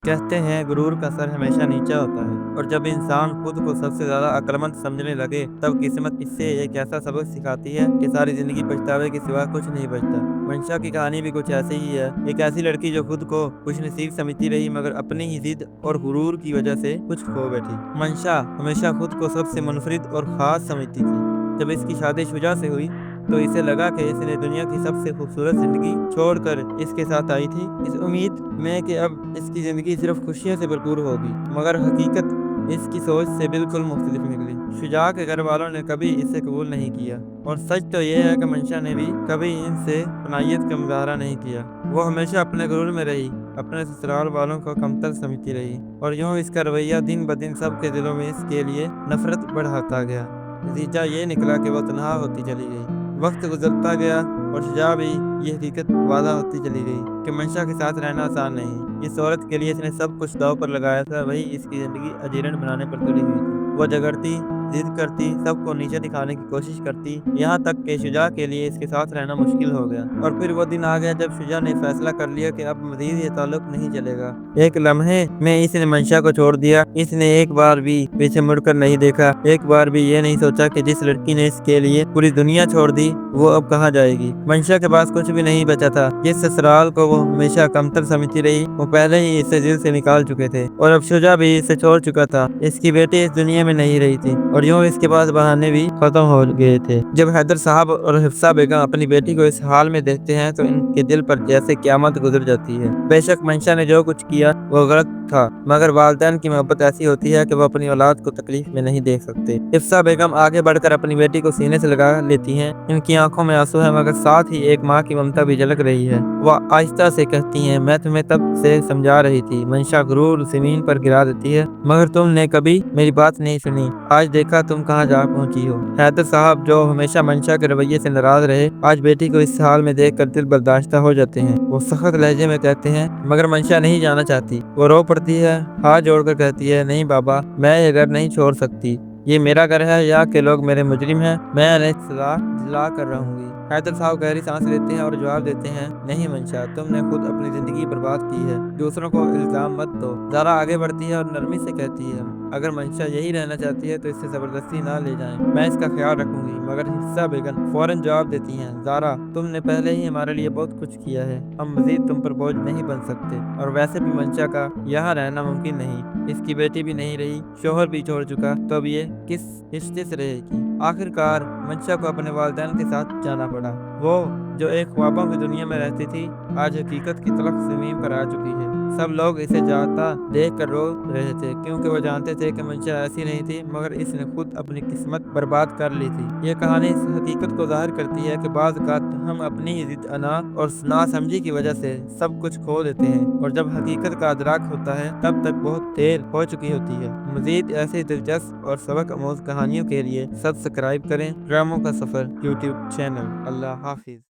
कहते हैं गुरूर का सर हमेशा नीचा होता है और जब इंसान खुद को सबसे ज्यादा अक्लमंद समझने लगे तब किस्मत इससे एक ऐसा सबक सिखाती है कि सारी जिंदगी पछतावे के सिवा कुछ नहीं बचता। मंशा की कहानी भी कुछ ऐसी ही है। एक ऐसी लड़की जो खुद को खुशनसीब समझती रही मगर अपनी ही जिद और गुरूर की वजह से कुछ खो बैठी। मंशा हमेशा खुद को सबसे मुनफरिद और खास समझती थी। जब इसकी शादी शुजा से हुई तो इसे लगा कि इसने दुनिया की सबसे खूबसूरत जिंदगी छोड़कर इसके साथ आई थी इस उम्मीद में कि अब इसकी जिंदगी सिर्फ खुशियों से भरपूर होगी, मगर हकीकत इसकी सोच से बिल्कुल मुख्तलिफ निकली। शुजा के घर वालों ने कभी इसे कबूल नहीं किया और सच तो यह है कि मंशा ने भी कभी इनसे पनाहियत का मुजाहरा नहीं किया। वो हमेशा अपने गुरूर में रही, अपने ससुराल वालों को कमतर समझती रही और यूं इसका रवैया दिन ब दिन सबके दिलों में इसके लिए नफरत बढ़ाता गया। नतीजा ये निकला कि वो तनहा होती चली गई। वक्त गुजरता गया और शुजा भी ये हकीकत वादा होती चली गई कि मंशा के साथ रहना आसान नहीं। इस औरत के लिए इसने सब कुछ दांव पर लगाया था, वही इसकी जिंदगी अजीर्ण बनाने पर तुली हुई थी। वो झगड़ती, जिद करती, सबको नीचे दिखाने की कोशिश करती, यहाँ तक कि शुजा के लिए इसके साथ रहना मुश्किल हो गया। और फिर वो दिन आ गया जब शुजा ने फैसला कर लिया कि अब मजीद ये ताल्लुक नहीं चलेगा। एक लम्हे में इसने मंशा को छोड़ दिया। इसने एक बार भी पीछे मुड़कर नहीं देखा, एक बार भी ये नहीं सोचा कि जिस लड़की ने इसके लिए पूरी दुनिया छोड़ दी वो अब कहाँ जाएगी। मंशा के पास कुछ भी नहीं बचा था। जिस ससुराल को वो हमेशा कमतर समझती रही वो पहले ही इसे दिल से निकाल चुके थे और अब शुजा भी इसे छोड़ चुका था। इसकी बेटी इस दुनिया में नहीं रही थी और यूं इसके पास बहाने भी खत्म हो गए थे। जब हैदर साहब और हिफ्सा बेगम अपनी बेटी को इस हाल में देखते हैं तो इनके दिल पर जैसे क़यामत गुजर जाती है। बेशक मंशा ने जो कुछ किया वो गलत था, मगर वालिदैन की मोहब्बत ऐसी होती है कि वो अपनी औलाद को तकलीफ में नहीं देख सकते। हिफ्सा बेगम आगे बढ़कर अपनी बेटी को सीने से लगा लेती हैं। इनकी आंखों में आंसू है मगर साथ ही एक माँ की ममता भी झलक रही है। वह आहिस्ता से कहती हैं, मैं तुम्हें तब से समझा रही थी। मंशा गुरूर जमीन पर गिरा देती है, मगर तुमने कभी मेरी बात नहीं सुनी। आज देखा तुम कहाँ जा पहुंची हो। हैदर साहब जो हमेशा मंशा के रवैये से नाराज रहे, आज बेटी को इस हाल में देखकर दिल बर्दाश्त हो जाते हैं। वो सख्त लहजे में कहते हैं, मगर मंशा नहीं जाना चाहती। वो रो पड़ती है, हाथ जोड़कर कहती है, नहीं बाबा, मैं ये घर नहीं छोड़ सकती। ये मेरा घर है, यहाँ के लोग मेरे मुजरिम हैं, मैं इन्हें सजा दिला कर रहूंगी। हैदर साहब गहरी सांस लेते हैं और जवाब देते हैं, नहीं मंशा, तुमने खुद अपनी जिंदगी बर्बाद की है, दूसरों को इल्जाम मत दो। ज़ारा आगे बढ़ती है और नरमी से कहती है, अगर मंशा यही रहना चाहती है तो इससे जबरदस्ती ना ले जाएं, मैं इसका ख्याल रखूंगी। मगर हिफ्सा बेगम फौरन जवाब देती हैं, ज़ारा, तुमने पहले ही हमारे लिए बहुत कुछ किया है, हम मजीद तुम पर बोझ नहीं बन सकते और वैसे भी मंशा का यहाँ रहना मुमकिन नहीं। इसकी बेटी भी नहीं रही, शोहर भी छोड़ चुका, तो अब ये किस रिश्ते से रहेगी। आखिरकार मंशा को अपने वालिदैन के साथ जाना पड़ा। वो जो एक ख्वाबों की दुनिया में रहती थी आज हकीकत की तलख जमीन पर आ चुकी है। सब लोग इसे जाता देख कर रो रहे थे क्योंकि वो जानते थे कि मंशा ऐसी नहीं थी, मगर इसने खुद अपनी किस्मत बर्बाद कर ली थी। ये कहानी इस हकीकत को जाहिर करती है कि बाज़ औक़ात हम अपनी ही जिद, अना और नासमझी की वजह से सब कुछ खो देते हैं और जब हकीकत का अदराक होता है तब तक बहुत देर हो चुकी होती है। मजीद ऐसे दिलचस्प और सबक आमोज कहानियों के लिए सब्सक्राइब करें ड्रामों का सफ़र यूट्यूब चैनल। अल्लाह हाफिज़।